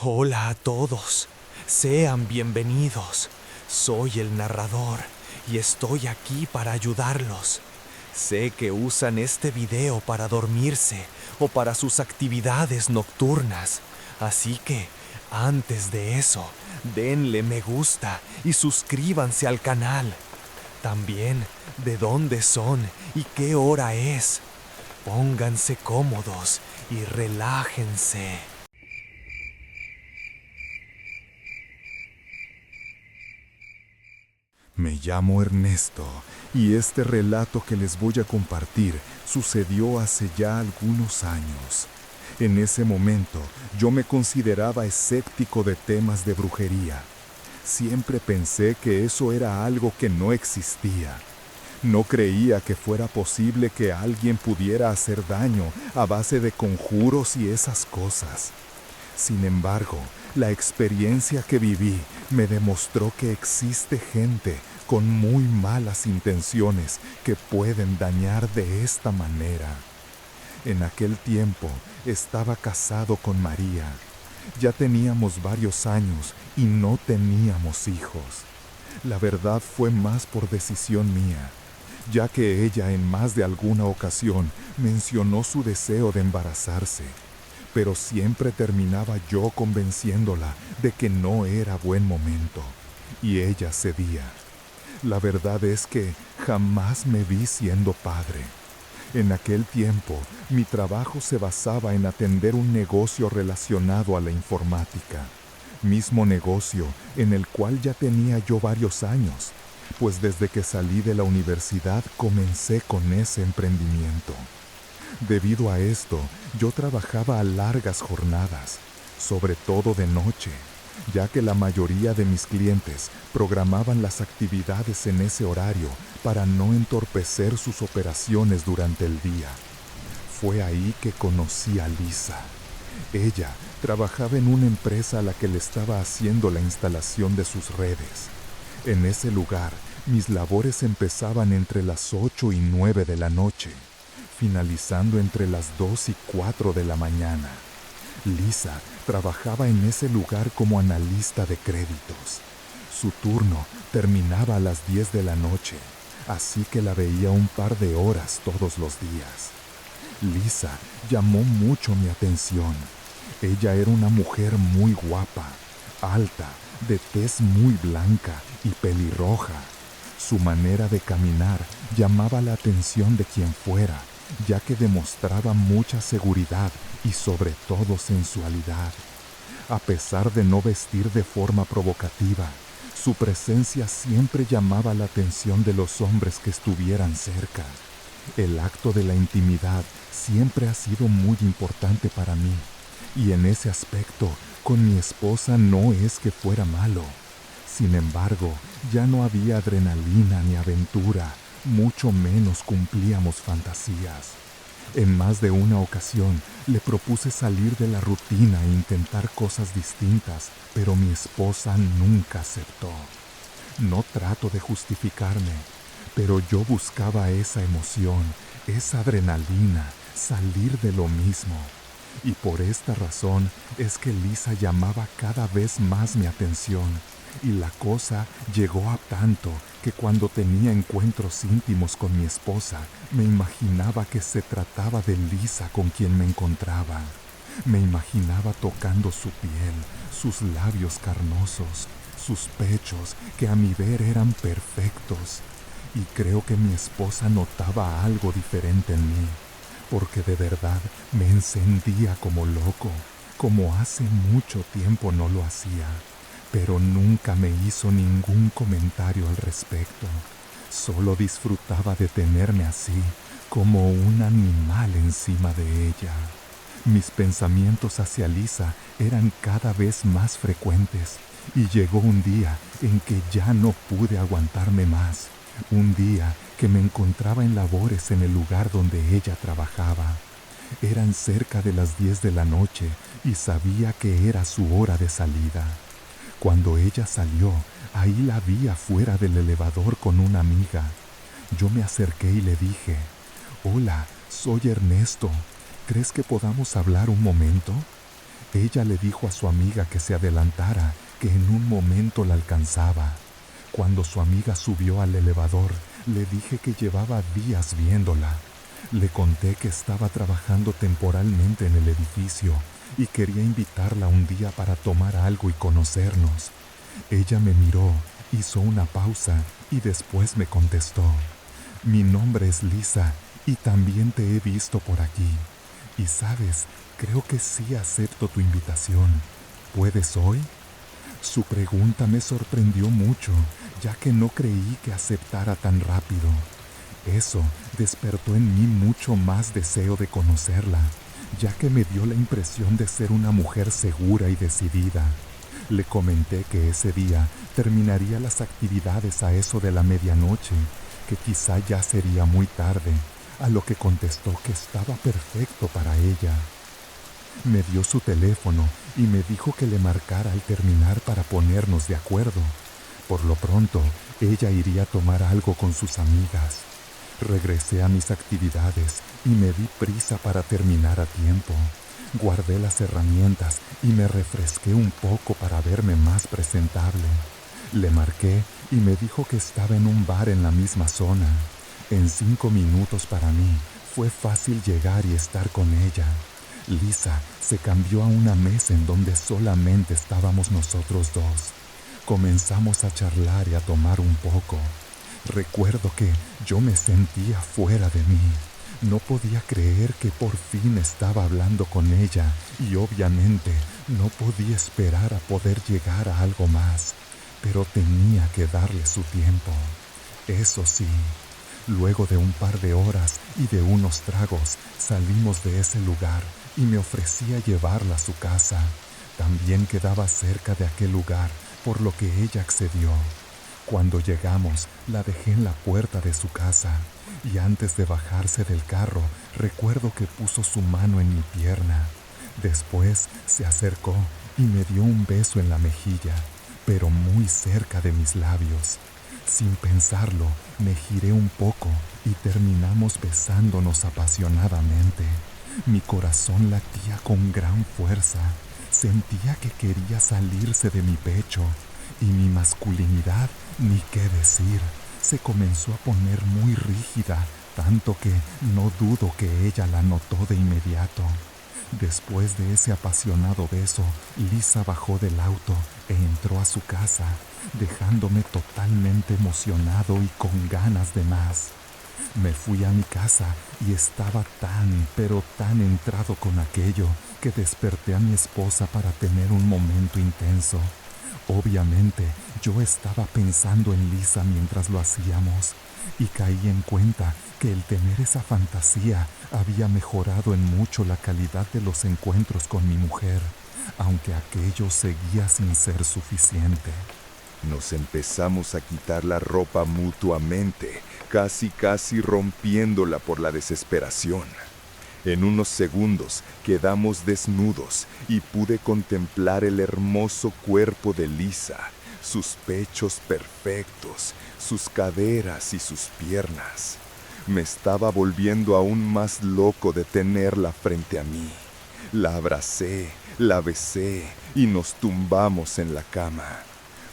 Hola a todos, sean bienvenidos. Soy el narrador y estoy aquí para ayudarlos. Sé que usan este video para dormirse o para sus actividades nocturnas, así que antes de eso, denle me gusta y suscríbanse al canal. También de dónde son y qué hora es. Pónganse cómodos y relájense. Me llamo Ernesto y este relato que les voy a compartir sucedió hace ya algunos años. En ese momento yo me consideraba escéptico de temas de brujería. Siempre pensé que eso era algo que no existía. No creía que fuera posible que alguien pudiera hacer daño a base de conjuros y esas cosas. Sin embargo, la experiencia que viví me demostró que existe gente con muy malas intenciones que pueden dañar de esta manera. En aquel tiempo estaba casado con María. Ya teníamos varios años y no teníamos hijos. La verdad fue más por decisión mía, ya que ella en más de alguna ocasión mencionó su deseo de embarazarse. Pero siempre terminaba yo convenciéndola de que no era buen momento, y ella cedía. La verdad es que jamás me vi siendo padre. En aquel tiempo, mi trabajo se basaba en atender un negocio relacionado a la informática, mismo negocio en el cual ya tenía yo varios años, pues desde que salí de la universidad comencé con ese emprendimiento. Debido a esto, yo trabajaba a largas jornadas, sobre todo de noche, ya que la mayoría de mis clientes programaban las actividades en ese horario para no entorpecer sus operaciones durante el día. Fue ahí que conocí a Lisa. Ella trabajaba en una empresa a la que le estaba haciendo la instalación de sus redes. En ese lugar, mis labores empezaban entre las 8 y 9 de la noche, finalizando entre las 2 y 4 de la mañana. Lisa trabajaba en ese lugar como analista de créditos. Su turno terminaba a las 10 de la noche, así que la veía un par de horas todos los días. Lisa llamó mucho mi atención. Ella era una mujer muy guapa, alta, de tez muy blanca y pelirroja. Su manera de caminar llamaba la atención de quien fuera, ya que demostraba mucha seguridad y sobre todo sensualidad. A pesar de no vestir de forma provocativa, su presencia siempre llamaba la atención de los hombres que estuvieran cerca. El acto de la intimidad siempre ha sido muy importante para mí, y en ese aspecto, con mi esposa no es que fuera malo. Sin embargo, ya no había adrenalina ni aventura, mucho menos cumplíamos fantasías. En más de una ocasión le propuse salir de la rutina e intentar cosas distintas, pero mi esposa nunca aceptó. No trato de justificarme, pero yo buscaba esa emoción, esa adrenalina, salir de lo mismo. Y por esta razón es que Lisa llamaba cada vez más mi atención. Y la cosa llegó a tanto que cuando tenía encuentros íntimos con mi esposa, me imaginaba que se trataba de Lisa con quien me encontraba. Me imaginaba tocando su piel, sus labios carnosos, sus pechos, que a mi ver eran perfectos. Y creo que mi esposa notaba algo diferente en mí, porque de verdad me encendía como loco, como hace mucho tiempo no lo hacía. Pero nunca me hizo ningún comentario al respecto. Solo disfrutaba de tenerme así, como un animal encima de ella. Mis pensamientos hacia Lisa eran cada vez más frecuentes, y llegó un día en que ya no pude aguantarme más. Un día que me encontraba en labores en el lugar donde ella trabajaba. Eran cerca de las 10 de la noche y sabía que era su hora de salida. Cuando ella salió, ahí la vi afuera del elevador con una amiga. Yo me acerqué y le dije, «Hola, soy Ernesto. ¿Crees que podamos hablar un momento?» Ella le dijo a su amiga que se adelantara, que en un momento la alcanzaba. Cuando su amiga subió al elevador, le dije que llevaba días viéndola. Le conté que estaba trabajando temporalmente en el edificio y quería invitarla un día para tomar algo y conocernos. Ella me miró, hizo una pausa y después me contestó: mi nombre es Lisa y también te he visto por aquí. Y sabes, creo que sí acepto tu invitación. ¿Puedes hoy? Su pregunta me sorprendió mucho, ya que no creí que aceptara tan rápido. Eso despertó en mí mucho más deseo de conocerla, ya que me dio la impresión de ser una mujer segura y decidida. Le comenté que ese día terminaría las actividades a eso de la medianoche, que quizá ya sería muy tarde, a lo que contestó que estaba perfecto para ella. Me dio su teléfono y me dijo que le marcara al terminar para ponernos de acuerdo. Por lo pronto, ella iría a tomar algo con sus amigas. Regresé a mis actividades y me di prisa para terminar a tiempo. Guardé las herramientas y me refresqué un poco para verme más presentable. Le marqué y me dijo que estaba en un bar en la misma zona. En 5 minutos para mí fue fácil llegar y estar con ella. Lisa se cambió a una mesa en donde solamente estábamos nosotros dos. Comenzamos a charlar y a tomar un poco. Recuerdo que yo me sentía fuera de mí. No podía creer que por fin estaba hablando con ella y obviamente no podía esperar a poder llegar a algo más, pero tenía que darle su tiempo. Eso sí, luego de un par de horas y de unos tragos, salimos de ese lugar y me ofrecía llevarla a su casa. También quedaba cerca de aquel lugar, por lo que ella accedió. Cuando llegamos, la dejé en la puerta de su casa y antes de bajarse del carro, recuerdo que puso su mano en mi pierna. Después se acercó y me dio un beso en la mejilla, pero muy cerca de mis labios. Sin pensarlo, me giré un poco y terminamos besándonos apasionadamente. Mi corazón latía con gran fuerza. Sentía que quería salirse de mi pecho y mi masculinidad, ni qué decir, se comenzó a poner muy rígida, tanto que no dudo que ella la notó de inmediato. Después de ese apasionado beso, Lisa bajó del auto e entró a su casa, dejándome totalmente emocionado y con ganas de más. Me fui a mi casa y estaba tan, pero tan entrado con aquello que desperté a mi esposa para tener un momento intenso. Obviamente, yo estaba pensando en Lisa mientras lo hacíamos y caí en cuenta que el tener esa fantasía había mejorado en mucho la calidad de los encuentros con mi mujer, aunque aquello seguía sin ser suficiente. Nos empezamos a quitar la ropa mutuamente, casi rompiéndola por la desesperación. En unos segundos quedamos desnudos y pude contemplar el hermoso cuerpo de Lisa, sus pechos perfectos, sus caderas y sus piernas. Me estaba volviendo aún más loco de tenerla frente a mí. La abracé, la besé y nos tumbamos en la cama.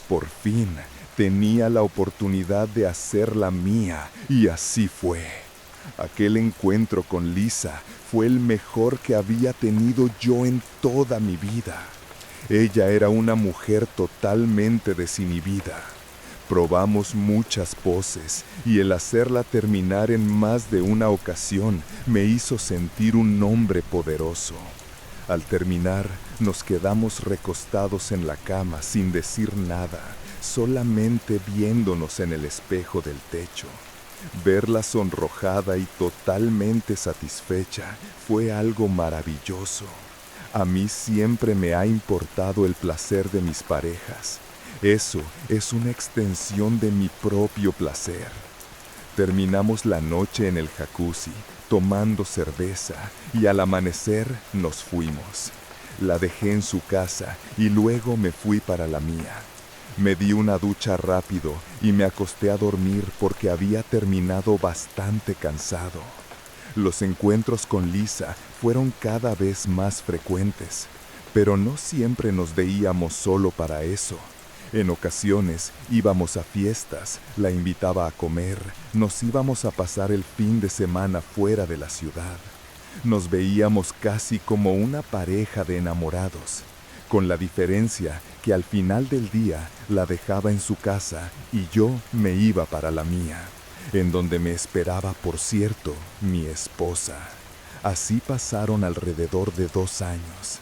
Por fin tenía la oportunidad de hacerla mía y así fue. Aquel encuentro con Lisa fue el mejor que había tenido yo en toda mi vida. Ella era una mujer totalmente desinhibida. Probamos muchas poses y el hacerla terminar en más de una ocasión me hizo sentir un hombre poderoso. Al terminar, nos quedamos recostados en la cama sin decir nada, solamente viéndonos en el espejo del techo. Verla sonrojada y totalmente satisfecha fue algo maravilloso. A mí siempre me ha importado el placer de mis parejas. Eso es una extensión de mi propio placer. Terminamos la noche en el jacuzzi, tomando cerveza, y al amanecer nos fuimos. La dejé en su casa y luego me fui para la mía. Me di una ducha rápido y me acosté a dormir porque había terminado bastante cansado. Los encuentros con Lisa fueron cada vez más frecuentes, Pero no siempre nos veíamos solo para eso. En ocasiones íbamos a fiestas, la invitaba a comer, nos íbamos a pasar el fin de semana fuera de la ciudad. Nos veíamos casi como una pareja de enamorados, con la diferencia que al final del día la dejaba en su casa y yo me iba para la mía, en donde me esperaba, por cierto, mi esposa. Así pasaron alrededor de 2 años.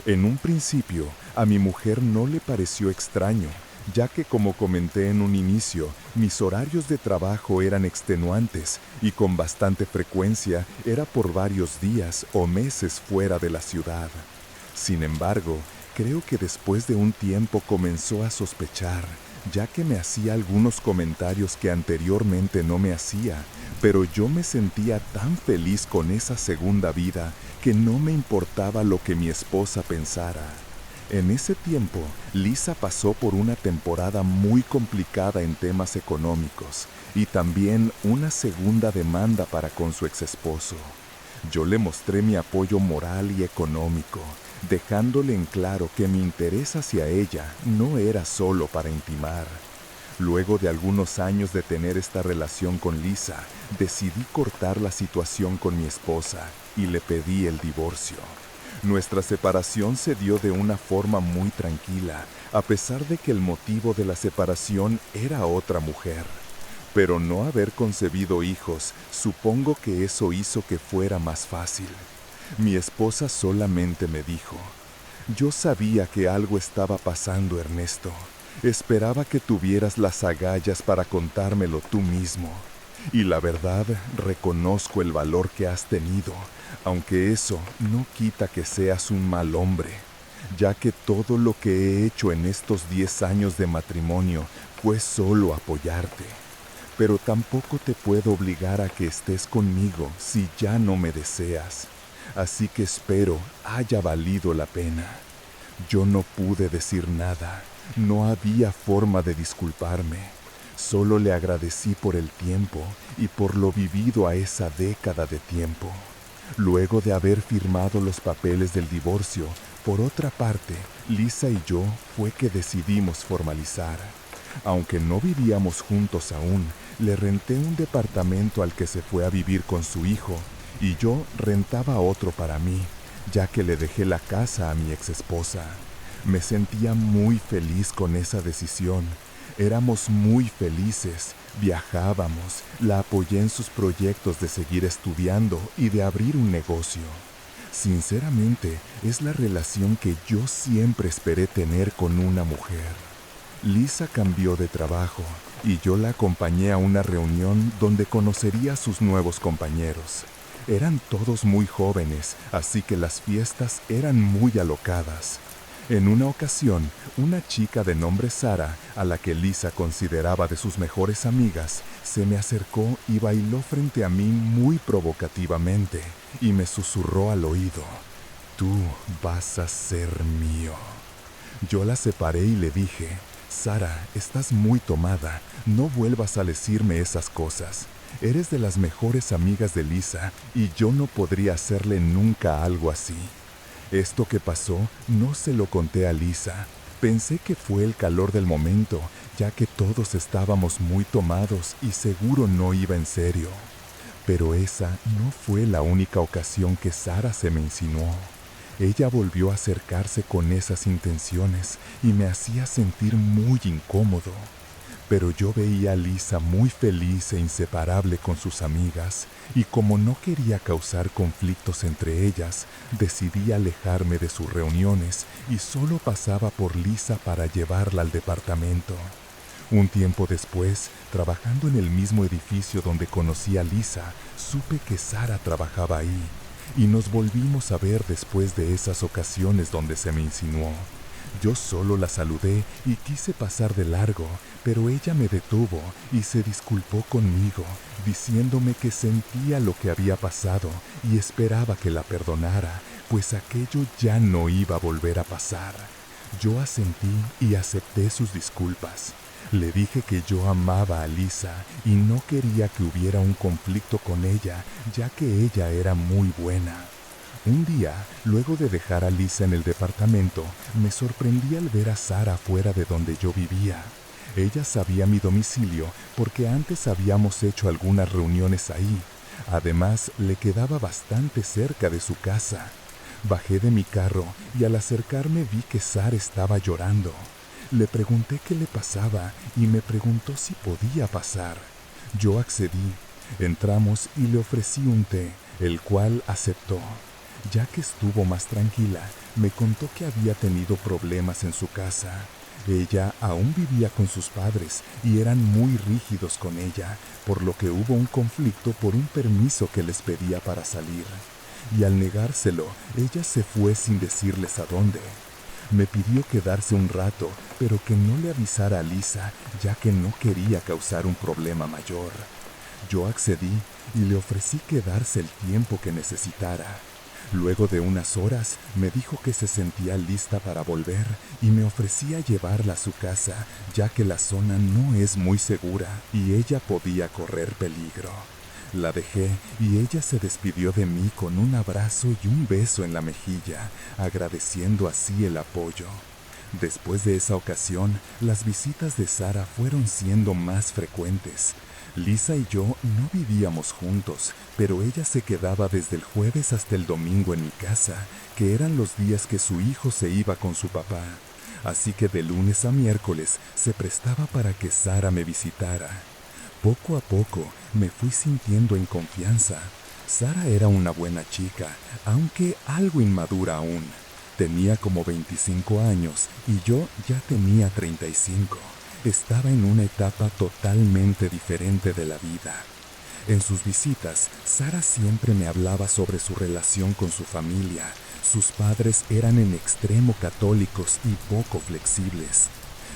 En un principio, a mi mujer no le pareció extraño, ya que, como comenté en un inicio, mis horarios de trabajo eran extenuantes y con bastante frecuencia era por varios días o meses fuera de la ciudad. Sin embargo, creo que después de un tiempo comenzó a sospechar, ya que me hacía algunos comentarios que anteriormente no me hacía, pero yo me sentía tan feliz con esa segunda vida que no me importaba lo que mi esposa pensara. En ese tiempo, Lisa pasó por una temporada muy complicada en temas económicos y también una segunda demanda para con su exesposo. Yo le mostré mi apoyo moral y económico, dejándole en claro que mi interés hacia ella no era solo para intimar. Luego de algunos años de tener esta relación con Lisa, decidí cortar la situación con mi esposa y le pedí el divorcio. Nuestra separación se dio de una forma muy tranquila, a pesar de que el motivo de la separación era otra mujer. Pero no haber concebido hijos, supongo que eso hizo que fuera más fácil. Mi esposa solamente me dijo: «Yo sabía que algo estaba pasando, Ernesto. Esperaba que tuvieras las agallas para contármelo tú mismo. Y la verdad, reconozco el valor que has tenido, aunque eso no quita que seas un mal hombre, ya que todo lo que he hecho en estos 10 años de matrimonio fue solo apoyarte. Pero tampoco te puedo obligar a que estés conmigo si ya no me deseas. Así que espero haya valido la pena». Yo no pude decir nada, no había forma de disculparme. Solo le agradecí por el tiempo y por lo vivido a esa década de tiempo. Luego de haber firmado los papeles del divorcio, por otra parte, Lisa y yo fue que decidimos formalizar. Aunque no vivíamos juntos aún, le renté un departamento al que se fue a vivir con su hijo y yo rentaba otro para mí, ya que le dejé la casa a mi exesposa. Me sentía muy feliz con esa decisión. Éramos muy felices, viajábamos, la apoyé en sus proyectos de seguir estudiando y de abrir un negocio. Sinceramente, es la relación que yo siempre esperé tener con una mujer. Lisa cambió de trabajo y yo la acompañé a una reunión donde conocería a sus nuevos compañeros. Eran todos muy jóvenes, así que las fiestas eran muy alocadas. En una ocasión, una chica de nombre Sara, a la que Lisa consideraba de sus mejores amigas, se me acercó y bailó frente a mí muy provocativamente y me susurró al oído: «Tú vas a ser mío». Yo la separé y le dije: «Sara, estás muy tomada, no vuelvas a decirme esas cosas. Eres de las mejores amigas de Lisa y yo no podría hacerle nunca algo así». Esto que pasó no se lo conté a Lisa. Pensé que fue el calor del momento, ya que todos estábamos muy tomados y seguro no iba en serio. Pero esa no fue la única ocasión que Sara se me insinuó. Ella volvió a acercarse con esas intenciones y me hacía sentir muy incómodo. Pero yo veía a Lisa muy feliz e inseparable con sus amigas, y como no quería causar conflictos entre ellas, decidí alejarme de sus reuniones y solo pasaba por Lisa para llevarla al departamento. Un tiempo después, trabajando en el mismo edificio donde conocí a Lisa, supe que Sara trabajaba ahí, y nos volvimos a ver después de esas ocasiones donde se me insinuó. Yo solo la saludé y quise pasar de largo, pero ella me detuvo y se disculpó conmigo, diciéndome que sentía lo que había pasado y esperaba que la perdonara, pues aquello ya no iba a volver a pasar. Yo asentí y acepté sus disculpas. Le dije que yo amaba a Lisa y no quería que hubiera un conflicto con ella, ya que ella era muy buena. Un día, luego de dejar a Lisa en el departamento, me sorprendí al ver a Sara fuera de donde yo vivía. Ella sabía mi domicilio porque antes habíamos hecho algunas reuniones ahí. Además, le quedaba bastante cerca de su casa. Bajé de mi carro y al acercarme vi que Sara estaba llorando. Le pregunté qué le pasaba y me preguntó si podía pasar. Yo accedí. Entramos y le ofrecí un té, el cual aceptó. Ya que estuvo más tranquila, me contó que había tenido problemas en su casa. Ella aún vivía con sus padres y eran muy rígidos con ella, por lo que hubo un conflicto por un permiso que les pedía para salir. Y al negárselo, ella se fue sin decirles a dónde. Me pidió quedarse un rato, pero que no le avisara a Lisa, ya que no quería causar un problema mayor. Yo accedí y le ofrecí quedarse el tiempo que necesitara. Luego de unas horas, me dijo que se sentía lista para volver y me ofrecía llevarla a su casa, ya que la zona no es muy segura y ella podía correr peligro. La dejé y ella se despidió de mí con un abrazo y un beso en la mejilla, agradeciendo así el apoyo. Después de esa ocasión, las visitas de Sara fueron siendo más frecuentes. Lisa y yo no vivíamos juntos, pero ella se quedaba desde el jueves hasta el domingo en mi casa, que eran los días que su hijo se iba con su papá. Así que de lunes a miércoles se prestaba para que Sara me visitara. Poco a poco me fui sintiendo en confianza. Sara era una buena chica, aunque algo inmadura aún. Tenía como 25 años y yo ya tenía 35. Estaba en una etapa totalmente diferente de la vida. En sus visitas, Sara siempre me hablaba sobre su relación con su familia. Sus padres eran en extremo católicos y poco flexibles.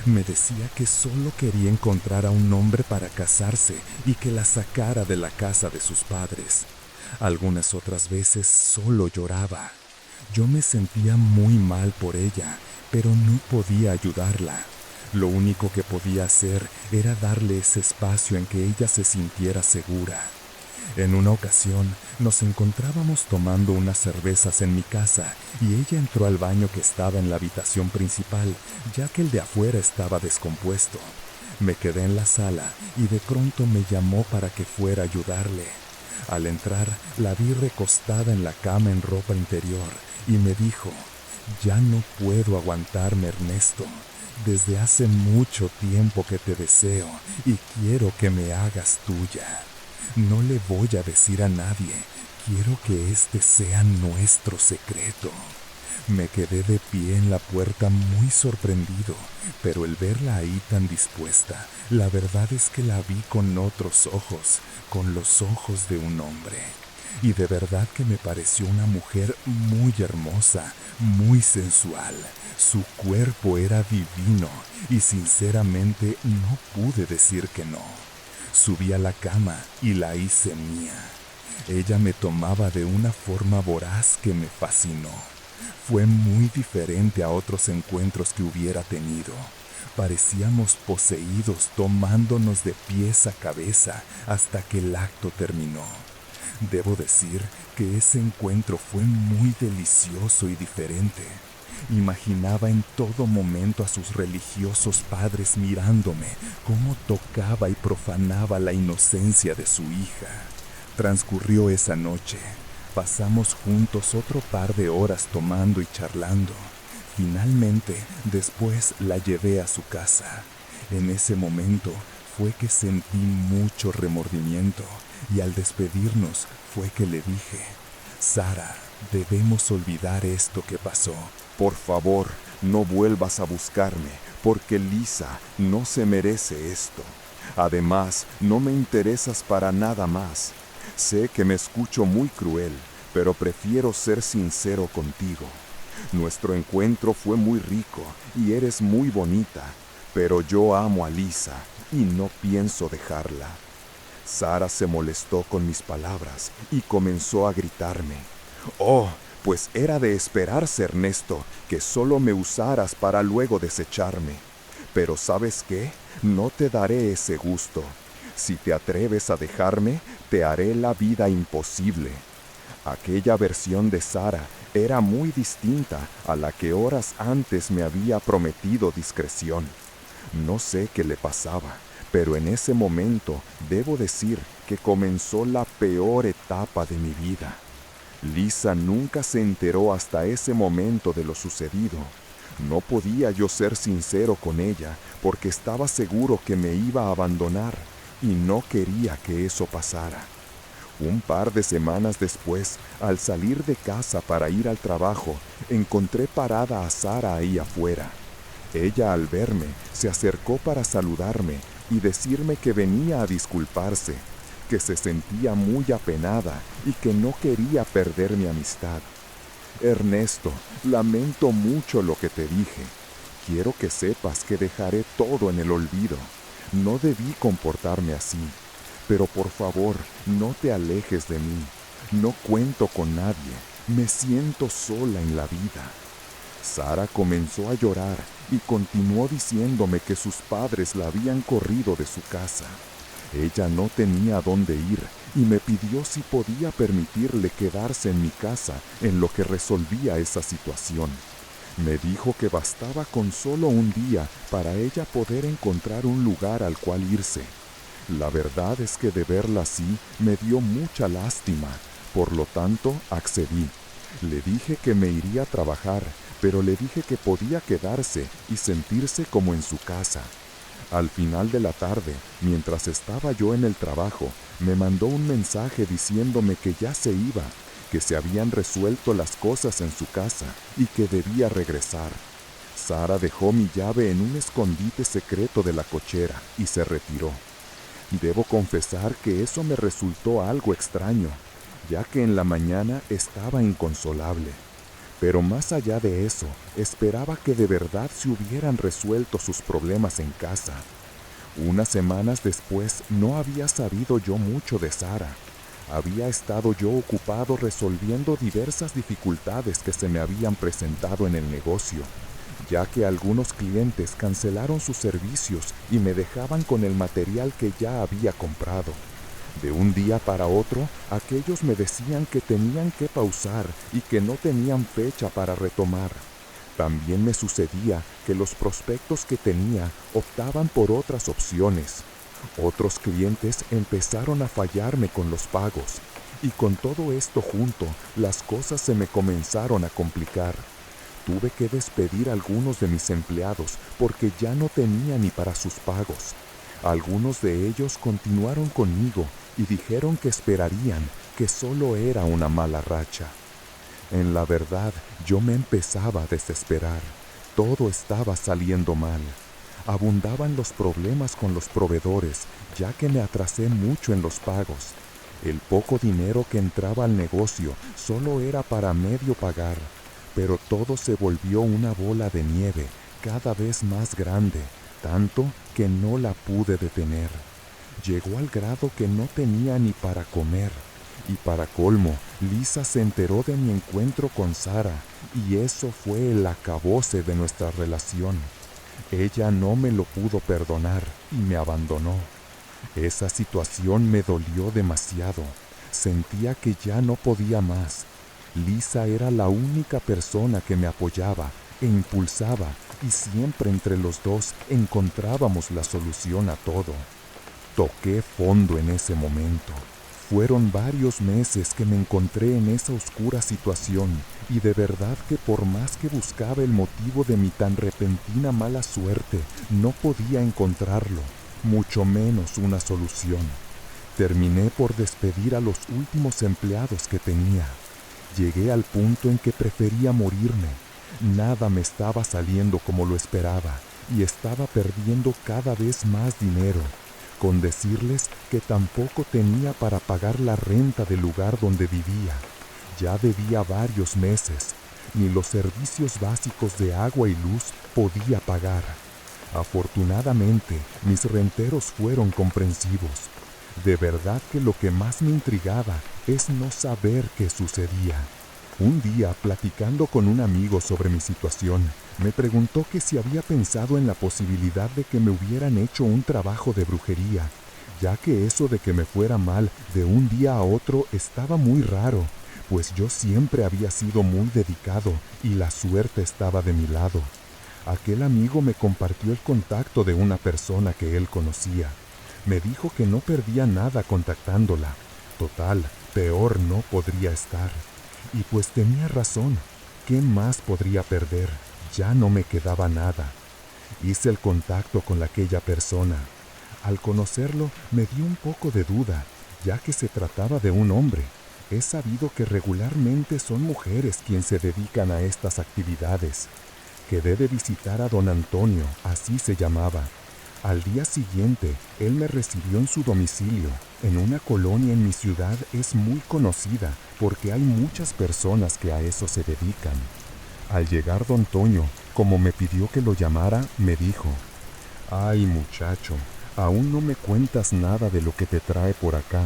Me decía que solo quería encontrar a un hombre para casarse y que la sacara de la casa de sus padres. Algunas otras veces solo lloraba. Yo me sentía muy mal por ella, pero no podía ayudarla. Lo único que podía hacer era darle ese espacio en que ella se sintiera segura. En una ocasión, nos encontrábamos tomando unas cervezas en mi casa y ella entró al baño que estaba en la habitación principal, ya que el de afuera estaba descompuesto. Me quedé en la sala y de pronto me llamó para que fuera a ayudarle. Al entrar, la vi recostada en la cama en ropa interior y me dijo: «Ya no puedo aguantarme, Ernesto. Desde hace mucho tiempo que te deseo y quiero que me hagas tuya. No le voy a decir a nadie, quiero que este sea nuestro secreto». Me quedé de pie en la puerta muy sorprendido, pero el verla ahí tan dispuesta, la verdad es que la vi con otros ojos, con los ojos de un hombre. Y de verdad que me pareció una mujer muy hermosa, muy sensual. Su cuerpo era divino y sinceramente no pude decir que no. Subí a la cama y la hice mía. Ella me tomaba de una forma voraz que me fascinó. Fue muy diferente a otros encuentros que hubiera tenido. Parecíamos poseídos tomándonos de pies a cabeza hasta que el acto terminó. Debo decir que ese encuentro fue muy delicioso y diferente. Imaginaba en todo momento a sus religiosos padres mirándome, cómo tocaba y profanaba la inocencia de su hija. Transcurrió esa noche. Pasamos juntos otro par de horas tomando y charlando. Finalmente, después la llevé a su casa. En ese momento fue que sentí mucho remordimiento y al despedirnos fue que le dije: «Sara, debemos olvidar esto que pasó. Por favor, no vuelvas a buscarme, porque Lisa no se merece esto. Además, no me interesas para nada más. Sé que me escucho muy cruel, pero prefiero ser sincero contigo. Nuestro encuentro fue muy rico y eres muy bonita, pero yo amo a Lisa y no pienso dejarla». Sara se molestó con mis palabras y comenzó a gritarme: «Oh, pues era de esperarse, Ernesto, que solo me usaras para luego desecharme. Pero ¿sabes qué? No te daré ese gusto. Si te atreves a dejarme, te haré la vida imposible». Aquella versión de Sara era muy distinta a la que horas antes me había prometido discreción. No sé qué le pasaba, pero en ese momento debo decir que comenzó la peor etapa de mi vida. Lisa nunca se enteró hasta ese momento de lo sucedido. No podía yo ser sincero con ella porque estaba seguro que me iba a abandonar y no quería que eso pasara. Un par de semanas después, al salir de casa para ir al trabajo, encontré parada a Sara ahí afuera. Ella, al verme, se acercó para saludarme y decirme que venía a disculparse, que se sentía muy apenada y que no quería perder mi amistad. Ernesto, lamento mucho lo que te dije. Quiero que sepas que dejaré todo en el olvido. No debí comportarme así. Pero por favor, no te alejes de mí. No cuento con nadie. Me siento sola en la vida. Sara comenzó a llorar y continuó diciéndome que sus padres la habían corrido de su casa. Ella no tenía a dónde ir y me pidió si podía permitirle quedarse en mi casa en lo que resolvía esa situación. Me dijo que bastaba con solo un día para ella poder encontrar un lugar al cual irse. La verdad es que de verla así me dio mucha lástima, por lo tanto accedí. Le dije que me iría a trabajar, pero le dije que podía quedarse y sentirse como en su casa. Al final de la tarde, mientras estaba yo en el trabajo, me mandó un mensaje diciéndome que ya se iba, que se habían resuelto las cosas en su casa y que debía regresar. Sara dejó mi llave en un escondite secreto de la cochera y se retiró. Debo confesar que eso me resultó algo extraño, ya que en la mañana estaba inconsolable. Pero más allá de eso, esperaba que de verdad se hubieran resuelto sus problemas en casa. Unas semanas después no había sabido yo mucho de Sara. Había estado yo ocupado resolviendo diversas dificultades que se me habían presentado en el negocio, ya que algunos clientes cancelaron sus servicios y me dejaban con el material que ya había comprado. De un día para otro, aquellos me decían que tenían que pausar y que no tenían fecha para retomar. También me sucedía que los prospectos que tenía optaban por otras opciones. Otros clientes empezaron a fallarme con los pagos, y con todo esto junto, las cosas se me comenzaron a complicar. Tuve que despedir a algunos de mis empleados porque ya no tenía ni para sus pagos. Algunos de ellos continuaron conmigo y dijeron que esperarían, que solo era una mala racha. En la verdad, yo me empezaba a desesperar. Todo estaba saliendo mal. Abundaban los problemas con los proveedores, ya que me atrasé mucho en los pagos. El poco dinero que entraba al negocio solo era para medio pagar, pero todo se volvió una bola de nieve, cada vez más grande, tanto que no la pude detener. Llegó al grado que no tenía ni para comer. Y para colmo, Lisa se enteró de mi encuentro con Sara, y eso fue el acabose de nuestra relación. Ella no me lo pudo perdonar y me abandonó. Esa situación me dolió demasiado. Sentía que ya no podía más. Lisa era la única persona que me apoyaba e impulsaba, y siempre entre los dos encontrábamos la solución a todo. Toqué fondo en ese momento. Fueron varios meses que me encontré en esa oscura situación, y de verdad que por más que buscaba el motivo de mi tan repentina mala suerte, no podía encontrarlo, mucho menos una solución. Terminé por despedir a los últimos empleados que tenía. Llegué al punto en que prefería morirme. Nada me estaba saliendo como lo esperaba, y estaba perdiendo cada vez más dinero, con decirles que tampoco tenía para pagar la renta del lugar donde vivía. Ya debía varios meses, ni los servicios básicos de agua y luz podía pagar. Afortunadamente, mis renteros fueron comprensivos. De verdad que lo que más me intrigaba es no saber qué sucedía. Un día, platicando con un amigo sobre mi situación, me preguntó que si había pensado en la posibilidad de que me hubieran hecho un trabajo de brujería, ya que eso de que me fuera mal de un día a otro estaba muy raro, pues yo siempre había sido muy dedicado y la suerte estaba de mi lado. Aquel amigo me compartió el contacto de una persona que él conocía. Me dijo que no perdía nada contactándola. Total, peor no podría estar. Y pues tenía razón. ¿Qué más podría perder? Ya no me quedaba nada. Hice el contacto con aquella persona. Al conocerlo me dio un poco de duda, ya que se trataba de un hombre. He sabido que regularmente son mujeres quienes se dedican a estas actividades. Quedé de visitar a don Antonio, así se llamaba. Al día siguiente, él me recibió en su domicilio. En una colonia en mi ciudad es muy conocida porque hay muchas personas que a eso se dedican. Al llegar don Toño, como me pidió que lo llamara, me dijo: «Ay, muchacho, aún no me cuentas nada de lo que te trae por acá,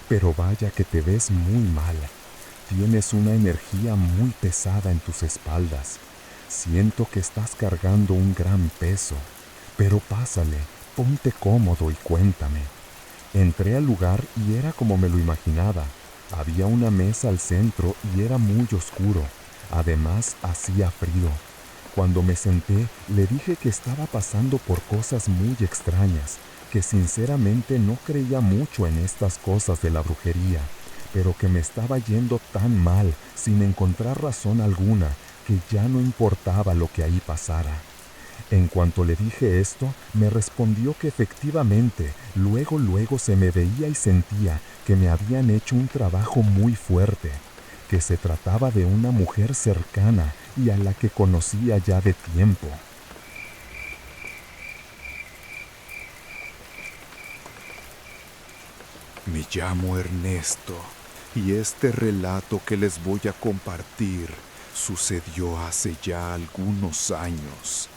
pero vaya que te ves muy mal. Tienes una energía muy pesada en tus espaldas. Siento que estás cargando un gran peso, pero pásale, ponte cómodo y cuéntame». Entré al lugar y era como me lo imaginaba. Había una mesa al centro y era muy oscuro. Además, hacía frío. Cuando me senté, le dije que estaba pasando por cosas muy extrañas, que sinceramente no creía mucho en estas cosas de la brujería, pero que me estaba yendo tan mal, sin encontrar razón alguna, que ya no importaba lo que ahí pasara. En cuanto le dije esto, me respondió que efectivamente, luego se me veía y sentía que me habían hecho un trabajo muy fuerte, que se trataba de una mujer cercana y a la que conocía ya de tiempo. Me llamo Ernesto y este relato que les voy a compartir sucedió hace ya algunos años.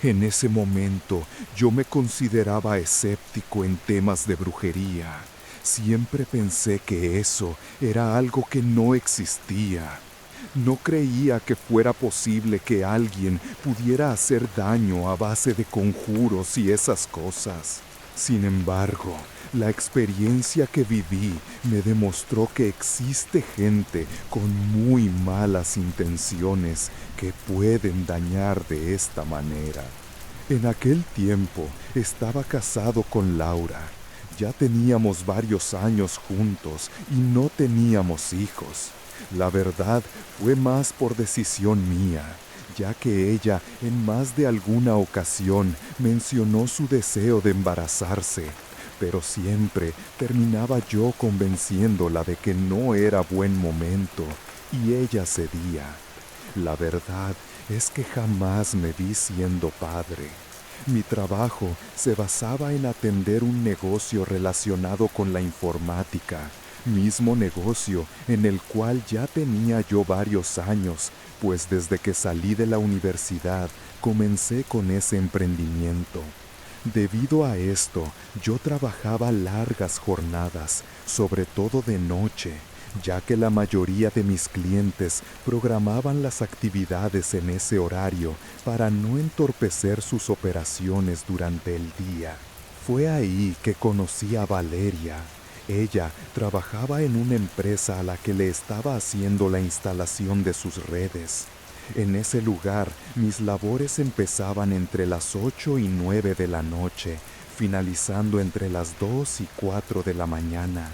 En ese momento yo me consideraba escéptico en temas de brujería. Siempre pensé que eso era algo que no existía. No creía que fuera posible que alguien pudiera hacer daño a base de conjuros y esas cosas. Sin embargo, la experiencia que viví me demostró que existe gente con muy malas intenciones que pueden dañar de esta manera. En aquel tiempo estaba casado con Laura. Ya teníamos varios años juntos y no teníamos hijos. La verdad fue más por decisión mía, ya que ella en más de alguna ocasión mencionó su deseo de embarazarse, pero siempre terminaba yo convenciéndola de que no era buen momento y ella cedía. La verdad es que jamás me vi siendo padre. Mi trabajo se basaba en atender un negocio relacionado con la informática, mismo negocio en el cual ya tenía yo varios años, pues desde que salí de la universidad comencé con ese emprendimiento. Debido a esto, yo trabajaba largas jornadas, sobre todo de noche, ya que la mayoría de mis clientes programaban las actividades en ese horario para no entorpecer sus operaciones durante el día. Fue ahí que conocí a Valeria. Ella trabajaba en una empresa a la que le estaba haciendo la instalación de sus redes. En ese lugar, mis labores empezaban entre las 8 y 9 de la noche, finalizando entre las 2 y 4 de la mañana.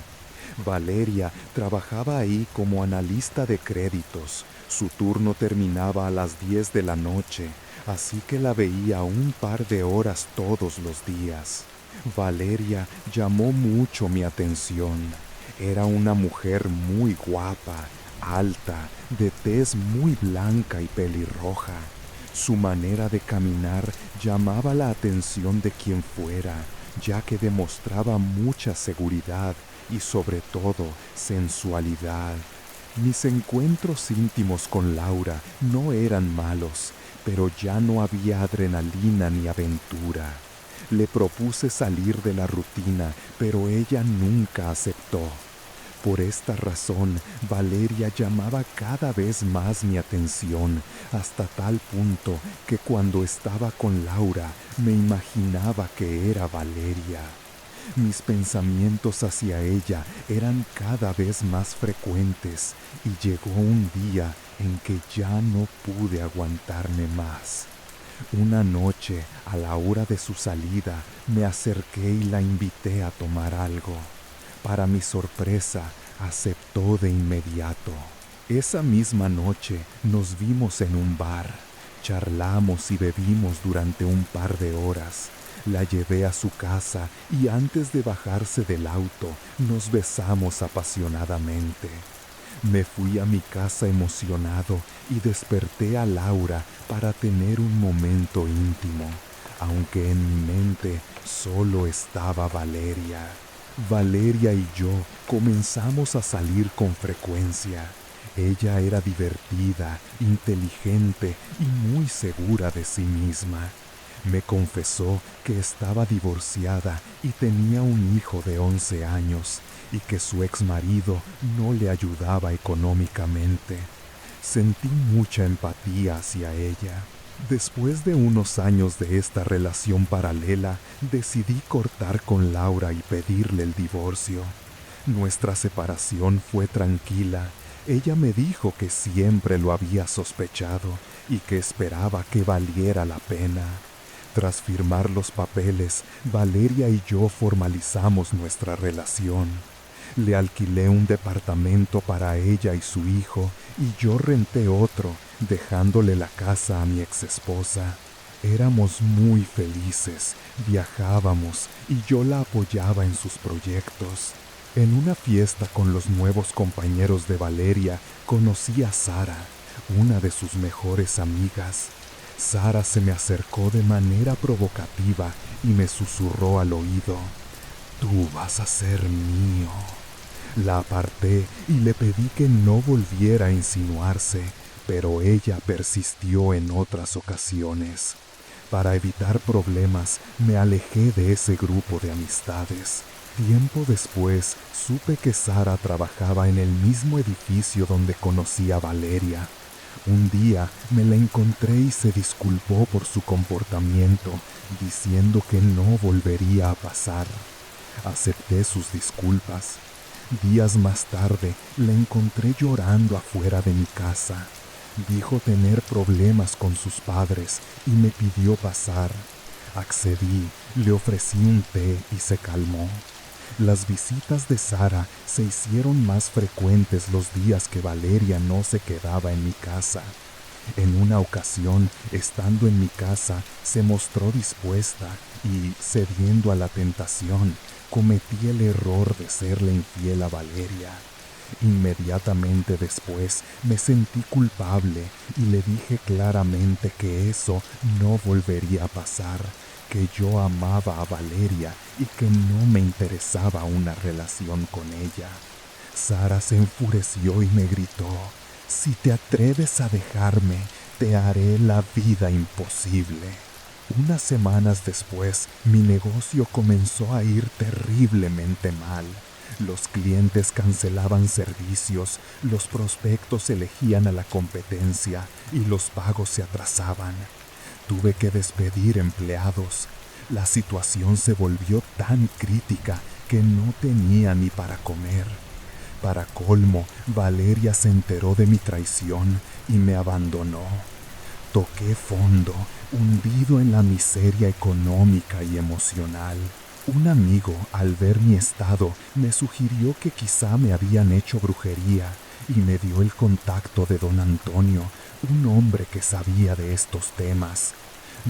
Valeria trabajaba ahí como analista de créditos. Su turno terminaba a las 10 de la noche, así que la veía un par de horas todos los días. Valeria llamó mucho mi atención. Era una mujer muy guapa, alta, de tez muy blanca y pelirroja. Su manera de caminar llamaba la atención de quien fuera, ya que demostraba mucha seguridad y sobre todo sensualidad. Mis encuentros íntimos con Laura no eran malos, pero ya no había adrenalina ni aventura. Le propuse salir de la rutina, pero ella nunca aceptó. Por esta razón, Valeria llamaba cada vez más mi atención, hasta tal punto que cuando estaba con Laura me imaginaba que era Valeria. Mis pensamientos hacia ella eran cada vez más frecuentes y llegó un día en que ya no pude aguantarme más. Una noche, a la hora de su salida, me acerqué y la invité a tomar algo. Para mi sorpresa, aceptó de inmediato. Esa misma noche nos vimos en un bar. Charlamos y bebimos durante un par de horas. La llevé a su casa y antes de bajarse del auto nos besamos apasionadamente. Me fui a mi casa emocionado y desperté a Laura para tener un momento íntimo, aunque en mi mente solo estaba Valeria. Valeria y yo comenzamos a salir con frecuencia. Ella era divertida, inteligente y muy segura de sí misma. Me confesó que estaba divorciada y tenía un hijo de 11 años y que su exmarido no le ayudaba económicamente. Sentí mucha empatía hacia ella. Después de unos años de esta relación paralela, decidí cortar con Laura y pedirle el divorcio. Nuestra separación fue tranquila. Ella me dijo que siempre lo había sospechado y que esperaba que valiera la pena. Tras firmar los papeles, Valeria y yo formalizamos nuestra relación. Le alquilé un departamento para ella y su hijo y yo renté otro, dejándole la casa a mi exesposa. Éramos muy felices, viajábamos y yo la apoyaba en sus proyectos. En una fiesta con los nuevos compañeros de Valeria, conocí a Sara, una de sus mejores amigas. Sara se me acercó de manera provocativa y me susurró al oído: «Tú vas a ser mío». La aparté y le pedí que no volviera a insinuarse, pero ella persistió en otras ocasiones. Para evitar problemas, me alejé de ese grupo de amistades. Tiempo después, supe que Sara trabajaba en el mismo edificio donde conocí a Valeria. Un día me la encontré y se disculpó por su comportamiento, diciendo que no volvería a pasar. Acepté sus disculpas. Días más tarde la encontré llorando afuera de mi casa. Dijo tener problemas con sus padres y me pidió pasar. Accedí, le ofrecí un té y se calmó. Las visitas de Sara se hicieron más frecuentes los días que Valeria no se quedaba en mi casa. En una ocasión, estando en mi casa, se mostró dispuesta y, cediendo a la tentación, cometí el error de serle infiel a Valeria. Inmediatamente después me sentí culpable y le dije claramente que eso no volvería a pasar, que yo amaba a Valeria y que no me interesaba una relación con ella. Sara se enfureció y me gritó: «Si te atreves a dejarme, te haré la vida imposible». Unas semanas después, mi negocio comenzó a ir terriblemente mal. Los clientes cancelaban servicios, los prospectos elegían a la competencia y los pagos se atrasaban. Tuve que despedir empleados. La situación se volvió tan crítica que no tenía ni para comer. Para colmo, Valeria se enteró de mi traición y me abandonó. Toqué fondo, hundido en la miseria económica y emocional. Un amigo, al ver mi estado, me sugirió que quizá me habían hecho brujería y me dio el contacto de don Antonio, un hombre que sabía de estos temas.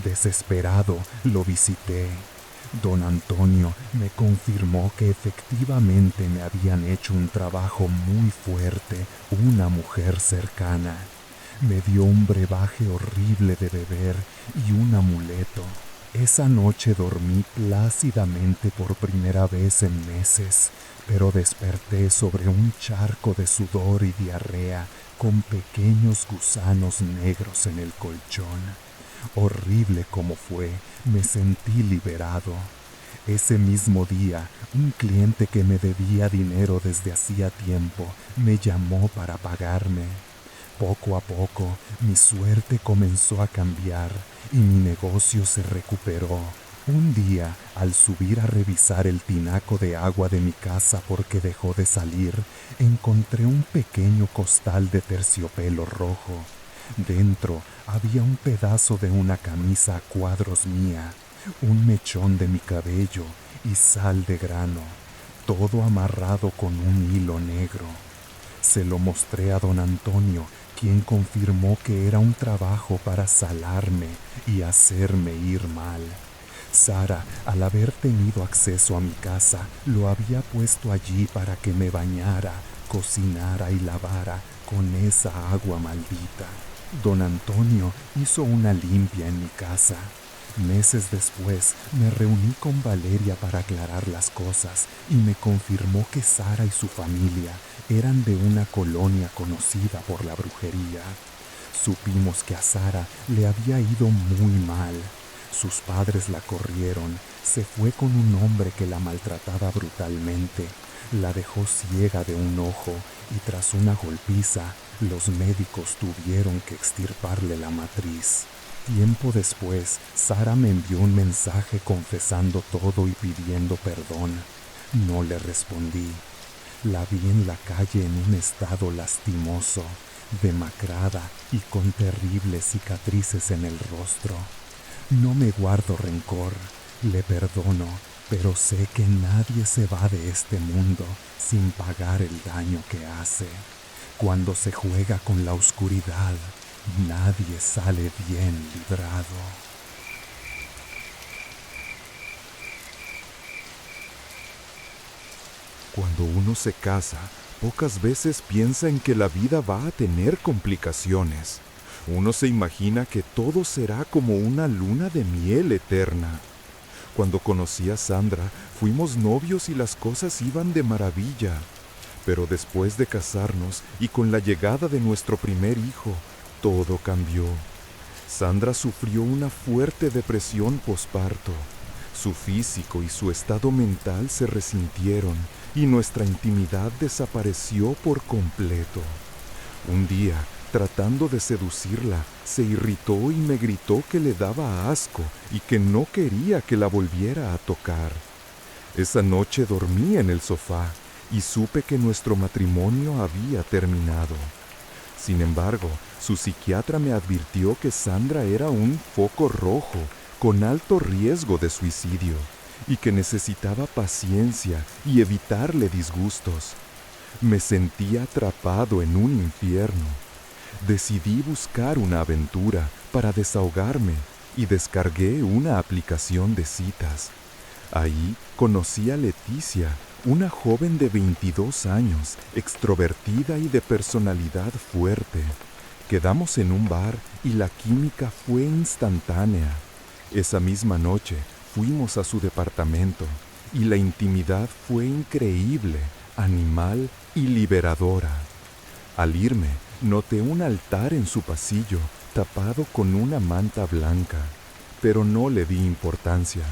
Desesperado, lo visité. Don Antonio me confirmó que efectivamente me habían hecho un trabajo muy fuerte, una mujer cercana. Me dio un brebaje horrible de beber y un amuleto. Esa noche dormí plácidamente por primera vez en meses, pero desperté sobre un charco de sudor y diarrea con pequeños gusanos negros en el colchón. Horrible como fue, me sentí liberado. Ese mismo día, un cliente que me debía dinero desde hacía tiempo me llamó para pagarme. Poco a poco, mi suerte comenzó a cambiar y mi negocio se recuperó, Un día, al subir a revisar el tinaco de agua de mi casa porque dejó de salir, encontré un pequeño costal de terciopelo rojo. Dentro había un pedazo de una camisa a cuadros mía, un mechón de mi cabello y sal de grano, todo amarrado con un hilo negro. Se lo mostré a don Antonio, quien confirmó que era un trabajo para salarme y hacerme ir mal. Sara, al haber tenido acceso a mi casa, lo había puesto allí para que me bañara, cocinara y lavara con esa agua maldita. Don Antonio hizo una limpia en mi casa. Meses después me reuní con Valeria para aclarar las cosas y me confirmó que Sara y su familia eran de una colonia conocida por la brujería. Supimos que a Sara le había ido muy mal. Sus padres la corrieron, se fue con un hombre que la maltrataba brutalmente, la dejó ciega de un ojo y tras una golpiza, los médicos tuvieron que extirparle la matriz. Tiempo después, Sara me envió un mensaje confesando todo y pidiendo perdón. No le respondí. La vi en la calle en un estado lastimoso, demacrada y con terribles cicatrices en el rostro. No me guardo rencor, le perdono, pero sé que nadie se va de este mundo sin pagar el daño que hace. Cuando se juega con la oscuridad, nadie sale bien librado. Cuando uno se casa, pocas veces piensa en que la vida va a tener complicaciones. Uno se imagina que todo será como una luna de miel eterna. Cuando conocí a Sandra, fuimos novios y las cosas iban de maravilla. Pero después de casarnos y con la llegada de nuestro primer hijo, todo cambió. Sandra sufrió una fuerte depresión posparto. Su físico y su estado mental se resintieron y nuestra intimidad desapareció por completo. Un día, tratando de seducirla, se irritó y me gritó que le daba asco y que no quería que la volviera a tocar. Esa noche dormí en el sofá y supe que nuestro matrimonio había terminado. Sin embargo, su psiquiatra me advirtió que Sandra era un foco rojo con alto riesgo de suicidio y que necesitaba paciencia y evitarle disgustos. Me sentí atrapado en un infierno. Decidí buscar una aventura para desahogarme y descargué una aplicación de citas. Ahí conocí a Leticia, una joven de 22 años, extrovertida y de personalidad fuerte. Quedamos en un bar y la química fue instantánea. Esa misma noche fuimos a su departamento y la intimidad fue increíble, animal y liberadora. Al irme, noté un altar en su pasillo tapado con una manta blanca, pero no le di importancia.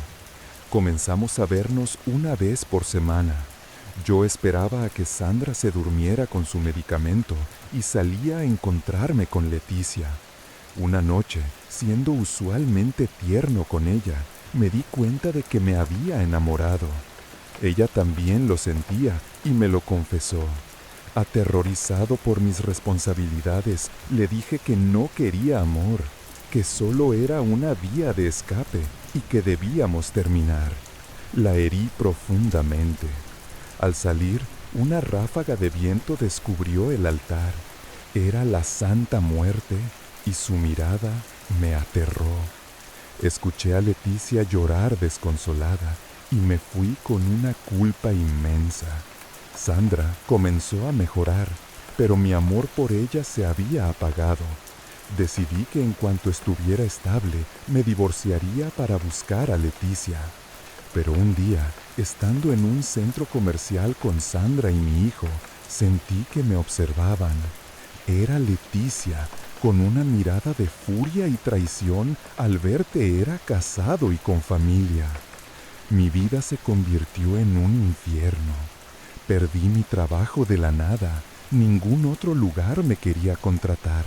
Comenzamos a vernos una vez por semana. Yo esperaba a que Sandra se durmiera con su medicamento y salía a encontrarme con Leticia. Una noche, siendo usualmente tierno con ella, me di cuenta de que me había enamorado. Ella también lo sentía y me lo confesó. Aterrorizado por mis responsabilidades, le dije que no quería amor, que solo era una vía de escape y que debíamos terminar. La herí profundamente. Al salir, una ráfaga de viento descubrió el altar. Era la Santa Muerte y su mirada me aterró. Escuché a Leticia llorar desconsolada y me fui con una culpa inmensa. Sandra comenzó a mejorar, pero mi amor por ella se había apagado. Decidí que en cuanto estuviera estable, me divorciaría para buscar a Leticia. Pero un día, estando en un centro comercial con Sandra y mi hijo, sentí que me observaban. Era Leticia, con una mirada de furia y traición al ver que era casado y con familia. Mi vida se convirtió en un infierno. Perdí mi trabajo de la nada. Ningún otro lugar me quería contratar.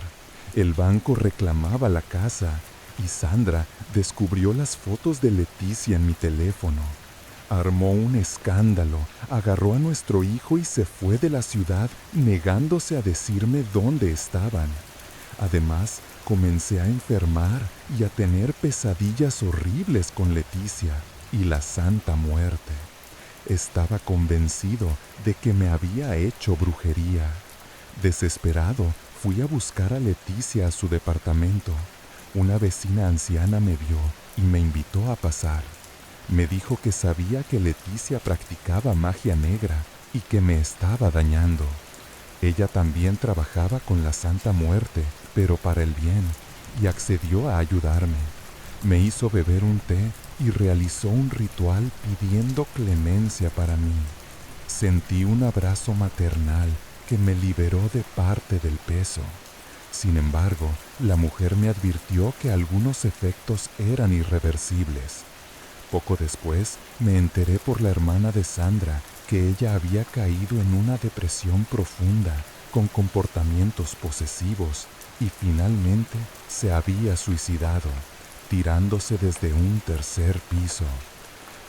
El banco reclamaba la casa y Sandra descubrió las fotos de Leticia en mi teléfono. Armó un escándalo, agarró a nuestro hijo y se fue de la ciudad negándose a decirme dónde estaban. Además, comencé a enfermar y a tener pesadillas horribles con Leticia y la Santa Muerte. Estaba convencido de que me había hecho brujería. Desesperado, fui a buscar a Leticia a su departamento. Una vecina anciana me vio y me invitó a pasar. Me dijo que sabía que Leticia practicaba magia negra y que me estaba dañando. Ella también trabajaba con la Santa Muerte, pero para el bien, y accedió a ayudarme. Me hizo beber un té y realizó un ritual pidiendo clemencia para mí. Sentí un abrazo maternal que me liberó de parte del peso. Sin embargo, la mujer me advirtió que algunos efectos eran irreversibles. Poco después, me enteré por la hermana de Sandra que ella había caído en una depresión profunda, con comportamientos posesivos, y finalmente se había suicidado, tirándose desde un tercer piso.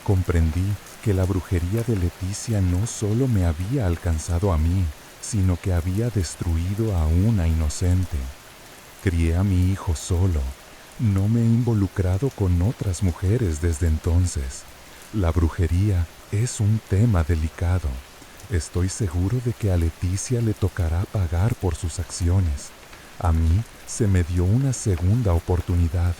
Comprendí que la brujería de Leticia no solo me había alcanzado a mí, sino que había destruido a una inocente. Crié a mi hijo solo. No me he involucrado con otras mujeres desde entonces. La brujería es un tema delicado. Estoy seguro de que a Leticia le tocará pagar por sus acciones. A mí se me dio una segunda oportunidad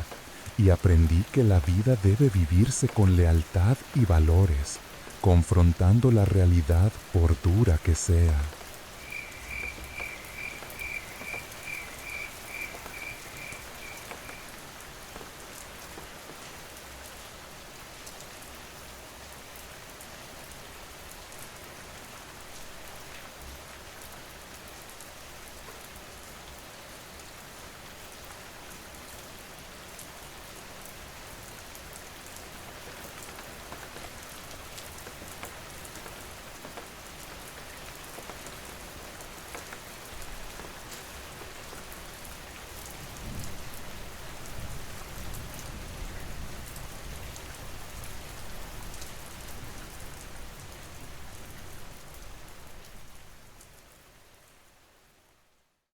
y aprendí que la vida debe vivirse con lealtad y valores, confrontando la realidad por dura que sea.